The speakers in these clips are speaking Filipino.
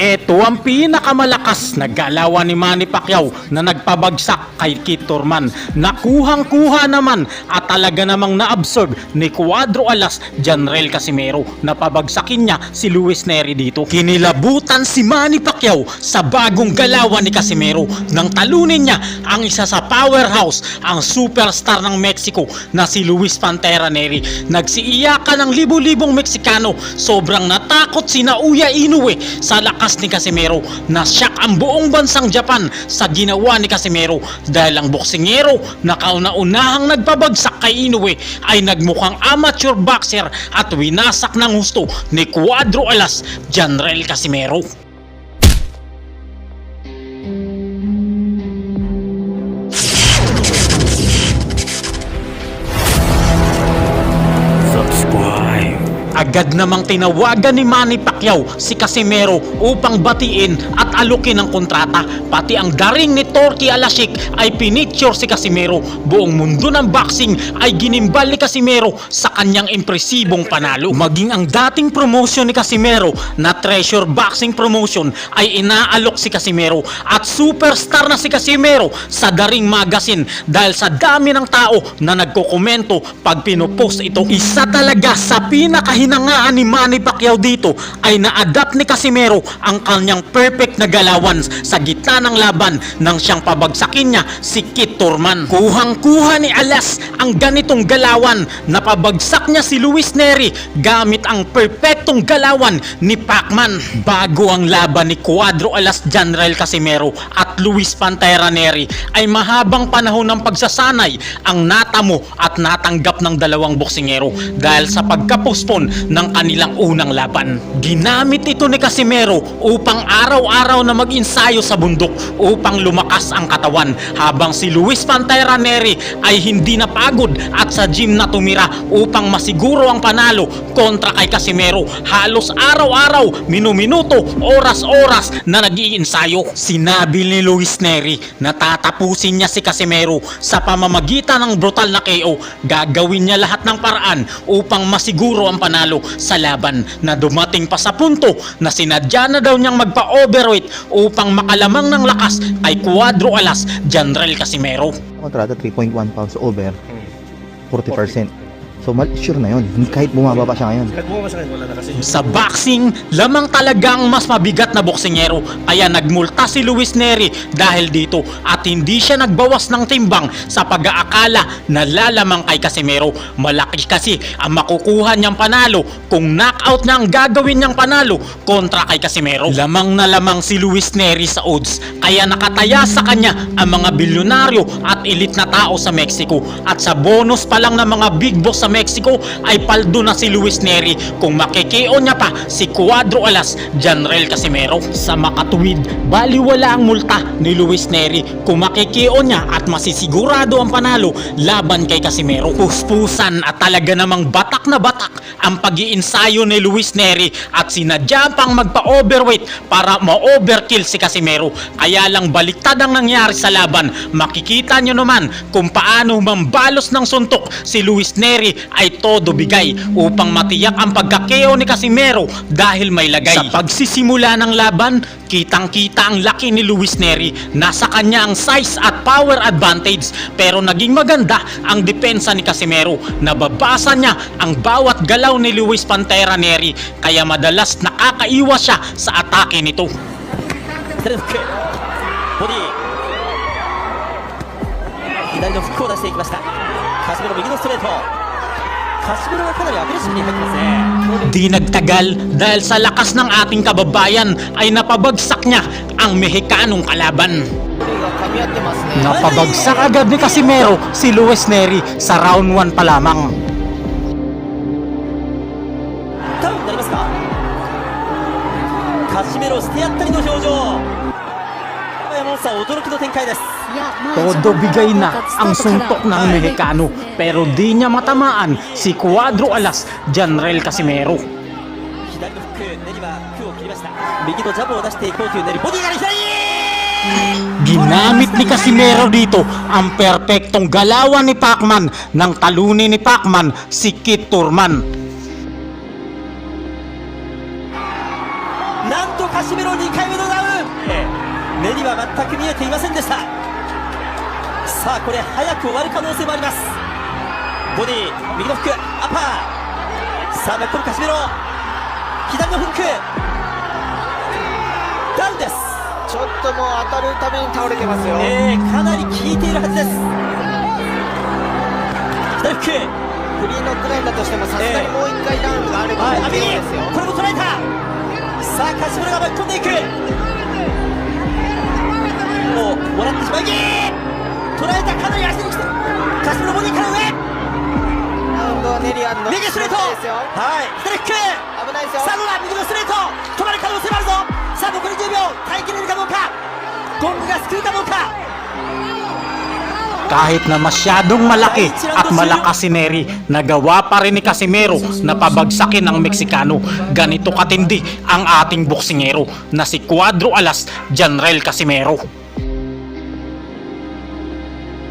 Ito ang pinakamalakas na galawan ni Manny Pacquiao na nagpabagsak kay Keith Thurman. Nakuhang-kuha naman at talaga namang na-absorb ni Cuadro Alas Janrel Casimero na pabagsakin niya si Luis Nery dito. Kinilabutan si Manny Pacquiao sa bagong galawan ni Casimero nang talunin niya ang isa sa powerhouse, ang superstar ng Mexico na si Luis Pantera Nery. Nagsiiyakan ng libu-libong Meksikano, sobrang natakot si Naoya Inoue sa lakas ni Casimero. Nasyak ang buong bansang Japan sa ginawa ni Casimero dahil ang boksingero na kauna-unahang nagpabagsak kay Inoue ay nagmukhang amateur boxer at winasak ng husto ni Cuadro Alas Janrel Casimero. Agad namang tinawagan ni Manny Pacquiao si Casimero upang batiin at alukin ang kontrata. Pati ang daring ni Torky Alasik ay pinicture si Casimero. Buong mundo ng boxing ay ginimbal ni Casimero sa kanyang impresibong panalo. Maging ang dating promotion ni Casimero na Treasure Boxing Promotion ay inaalok si Casimero. At superstar na si Casimero sa daring magazine dahil sa dami ng tao na nagkokomento pag pinupost ito. Isa talaga sa pinakahinangaan ni Manny Pacquiao dito ay na-adapt ni Casimero ang kanyang perfect na galawan sa gitna ng laban nang siyang pabagsakin niya si Keith Thurman. Kuhang-kuha ni Alas ang ganitong galawan na pabagsak niya si Luis Nery gamit ang perfectong galawan ni Pacman. Bago ang laban ni Cuadro Alas Janrel Casimero at Luis Pantera Nery ay mahabang panahon ng pagsasanay ang natamo at natanggap ng dalawang boksingero dahil sa pagkapospon ng kanilang unang laban. Ginamit ito ni Casimero upang araw-araw na mag-insayo sa bundok upang lumakas ang katawan, habang si Luis Pantera Nery ay hindi napagod at sa gym na tumira upang masiguro ang panalo kontra kay Casimero. Halos araw-araw, minuminuto, oras-oras na nag-iinsayo. Sinabi ni Luis Nery na tatapusin niya si Casimero sa pamamagitan ng brutal na KO. Gagawin niya lahat ng paraan upang masiguro ang panalo sa laban, na dumating pa sa punto na sinadya na daw niyang magpa-overweight upang makalamang ng lakas kay Cuadro Alas Janrel Casimero. Kontrata 3.1 pounds over 40%. So sure na yun, kahit bumaba pa siya ngayon. Sa boxing, lamang talagang mas mabigat na boksingero, kaya nagmulta si Luis Nery dahil dito at hindi siya nagbawas ng timbang sa pag-aakala na lalamang kay Casimero. Malaki kasi ang makukuha niyang panalo kung knockout niya ang gagawin niyang panalo kontra kay Casimero. Lamang na lamang si Luis Nery sa odds, kaya nakataya sa kanya ang mga bilyonaryo at elite na tao sa Mexico. At sa bonus pa lang ng mga big boss sa Mexico ay paldo na si Luis Nery kung makikio niya pa si Cuadro Alas Janrel Casimero. Sa makatuwid, baliwala ang multa ni Luis Nery kung makikio niya at masisigurado ang panalo laban kay Casimero. Puspusan at talaga namang batak na batak ang pag-iinsayo ni Luis Nery at sinadya pang magpa-overweight para ma-overkill si Casimero. Kaya lang baliktad ang nangyari sa laban. Makikita nyo naman kung paano mambalos ng suntok si Luis Nery ay todo bigay upang matiyak ang pagkakeo ni Casimero dahil may lagay. Sa pagsisimula ng laban, kitang-kita ang laki ni Luis Nery. Nasa kanya ang size at power advantage, pero naging maganda ang depensa ni Casimero. Nababasa niya ang bawat galaw ni Luis Pantera Nery, kaya madalas nakakaiwas siya sa atake nito. Di nagtagal dahil sa lakas ng ating kababayan ay napabagsak niya ang Mexicanong kalaban. Napabagsak agad ni Casimero si Luis Nery sa round 1 pa lamang. Todo bigay na ang suntok ng Mexicano, pero di niya matamaan si Cuadro Alas Janrel Casimero. Ginamit ni Casimero dito ang perpektong galawan ni Pacman nang talunin ni Pacman si Keith Thurman. カシメロ2回目のダウン、練りは全く見えていませんでした。さあこれ早く終わる可能性もあります。ボディ右のフックアッパー、さあ残るカシメロ左のフックダウンです。ちょっともう当たるたびに倒れてますよ。かなり効いているはずです。左フックフリーノックラインだとしてもさすがにもう一回ダウンがあればはい、大丈夫ですよ。これも捉えた。さあカシメロが巻き込んでいく。もうもらってしまい捉えた。かなり足に来てカシメロボディから上ラウンドはネリアンの右ストレート、ですよ。はい左フック危ないですよ。さあどうだ右のストレート止まる可能性もあるぞ。さあ残り10秒耐えきれるかどうか、ゴングが救うかどうか。 Kahit na masyadong malaki at malakas si Neri, nagawa pa rin ni Casimero na pabagsakin ang Meksikano. Ganito katindi ang ating boksingero na si Cuadro Alas Janrel Casimero.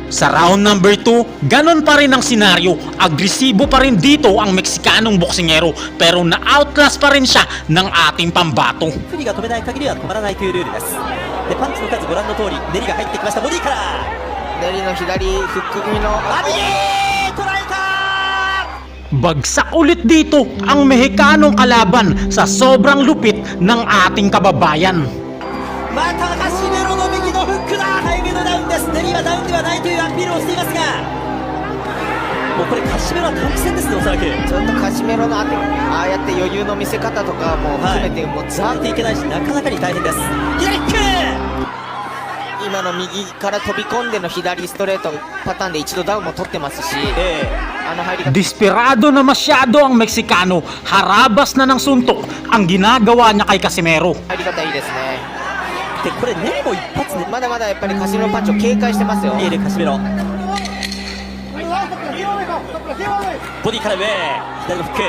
Sa round number 2, ganon pa rin ang senaryo. Agresibo pa rin dito ang Meksikanong boksingero pero na-outlast pa rin siya ng ating pambato. フリが止めない限りは止まらないというルールです。でパンチの数ご覧の通り練りが入ってきました。ボディからネリの左フック気味の右捉えた。 Bagsak ulit dito ang Mexicanong kalaban sa sobrang lupit ng ating kababayan. またカシメロの右のフックだ。早めのダウンです。練りはダウンではないというアピールをしていますが、もうこれカシメロは短期戦ですね。おそらくちょっとカシメロのああやって余裕の見せ方とかも含めて、もうついていけないしなかなかに大変です。左フック今の右から飛び込んでの左ストレートパターンで一度ダウンも取ってますし、あの入り方 Desperado na masyado ang Meksikano, harabas na ng suntok ang ginagawa niya kay Casimero. 入り方いいですね。でこれ練りも一発でまだまだやっぱりカシメロパンチを警戒してますよ。見えるカシメロボディから上左のフック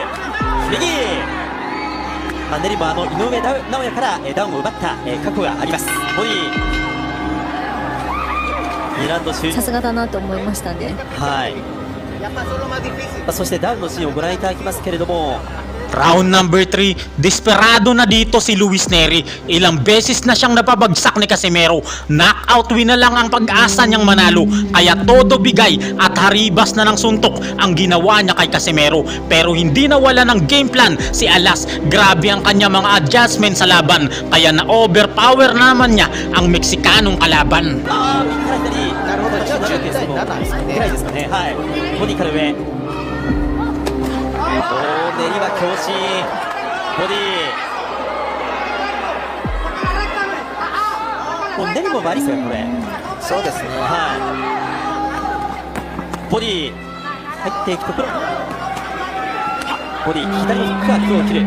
右、練りも井上尚弥からダウンを奪った過去があります。ボディ2ラウンド終了。さすがだなと思いましたね。はい、そしてダウンのシーンをご覧いただきますけれども、 Round number 3, desperado na dito si Luis Neri. Ilang beses na siyang napabagsak ni Casimero. Knockout win na lang ang pag-asa niyang manalo. Kaya todo bigay at haribas na ng suntok ang ginawa niya kay Casimero. Pero hindi nawala ng game plan si Alas. Grabe ang kanya mga adjustment sa laban. Kaya na-overpower naman niya ang Meksikanong kalaban. 右から左なるほど、じゃあ10対7ですかね。ぐらいですかね。はい、ボディから上練りは強振ボディもう練りも悪いですよこれ。そうですね。はいボディ入っていくところボディ左のフックは今日を切る。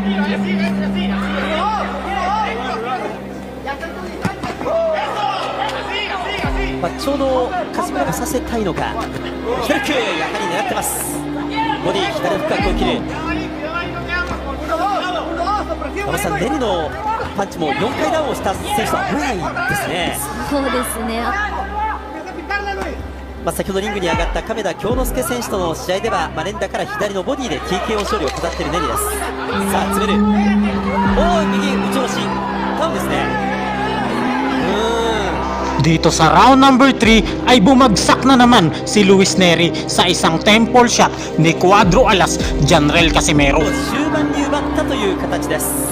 ちょうどカシメロがさせたいのか左フックやはり狙ってます。ボディ左のフックは今日切る。馬場さん、練りのパンチも4回ダウンをした選手とは思えないですね。そうですね。先ほどリングに上がった亀田京之介選手との試合では、連打から左のボディで TKO 勝利を飾っている練りです。さあ詰める、右打ち下ろしダウンですね。Dito sa round number 3 ay bumagsak na naman si Luis Neri sa isang temple shot ni Cuadro Alas Janrel Casimero. 終盤に奪ったという形です。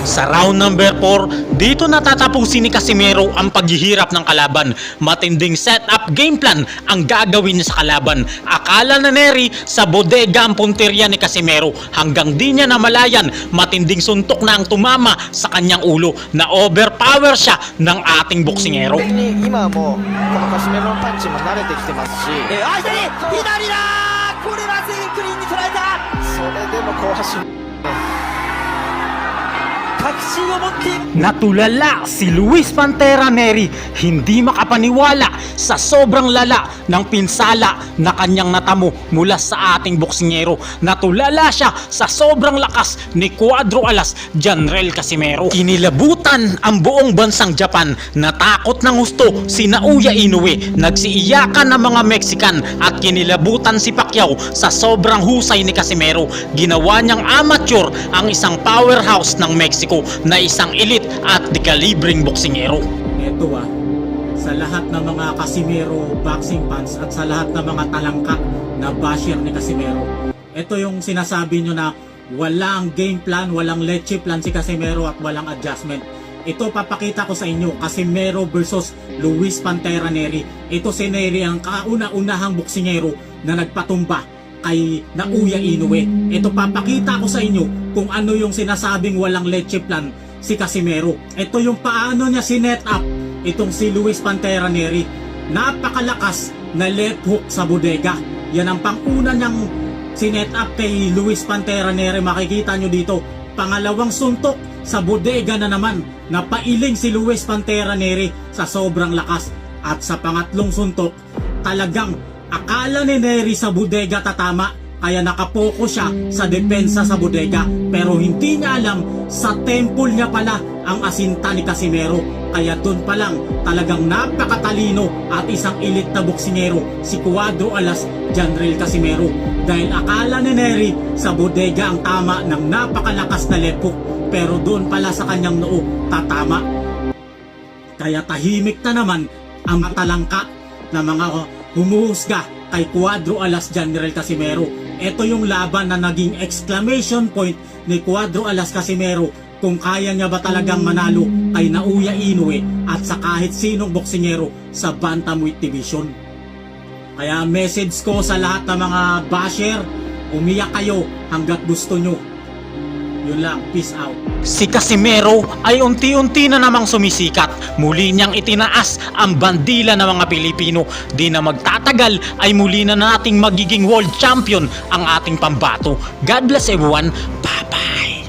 Sa round number 4, dito natatapusin ni Casimero ang paghihirap ng kalaban. Matinding setup game plan ang gagawin niya sa kalaban. Akala na Neri sa bodega ang punteriya ni Casimero hanggang di niya namalayan matinding suntok na ang tumama sa kanyang ulo na overpower siya ng ating boksingero. 完全に今はもうこのカシメロのパンチも慣れてきてますし、左だこれは全クリーンに捉えた。それでも好発進。確信を持って Natulala si Luis Pantera Neri, hindi makapaniwala sa sobrang lala ng pinsala na kanyang natamo mula sa ating boksingero. Natulala siya sa sobrang lakas ni Cuadro Alas Janrel Casimero. Kinilabutan ang buong bansang Japan. Natakot ng husto si Naoya Inoue. Nagsiiyakan ng mga Mexican at kinilabutan si Pacquiao sa sobrang husay ni Casimero. Ginawa niyang amateur ang isang powerhouse ng Mexico. Mexico na isang elite at dekalibring boksingero. Ito sa lahat ng mga Casimero boxing fans at sa lahat ng mga talangka na basher ni Casimero. Ito yung sinasabi nyo na walang game plan, walang leche plan si Casimero at walang adjustment. Ito papakita ko sa inyo, Casimero versus Luis Pantera Neri. Ito si Neri ang kauna-unahang boksingero na nagpatumba kay Naoya Inoue. Ito papakita ko sa inyo kung ano yung sinasabing walang leche plan si Casimero. Ito yung paano niya sinet up itong si Luis Pantera Neri. Napakalakas na left hook sa bodega. Yan ang panguna niyang sinet up kay Luis Pantera Neri. Makikita nyo dito, pangalawang suntok sa bodega na naman, napailing si Luis Pantera Neri sa sobrang lakas. At sa pangatlong suntok, talagang akala ni Neri sa bodega tatama, kaya nakapokus siya sa depensa sa bodega, pero hindi niya alam sa temple niya pala ang asinta ni Casimero. Kaya doon pa lang talagang napakatalino at isang elite na boksingero si Cuadro Alas Janril Casimero, dahil akala ni Neri sa bodega ang tama ng napakalakas na left hook, pero doon pala sa kanyang noo tatama. Kaya tahimik na naman ang talangka na mga humuhusga kay Cuadro Alas Janril Casimero. Ito yung laban na naging exclamation point ni Cuadro Alas Casimero kung kaya niya ba talagang manalo kay Naoya Inoue at sa kahit sinong boksingero sa Bantamweight Division. Kaya message ko sa lahat ng mga basher, umiyak kayo hanggat gusto nyo. Yun lang, peace out. Si Casimero ay unti-unti na namang sumisikat. Muli niyang itinaas ang bandila ng mga Pilipino. Di na magtatagal ay muli na nating magiging world champion ang ating pambato. God bless everyone. Bye-bye.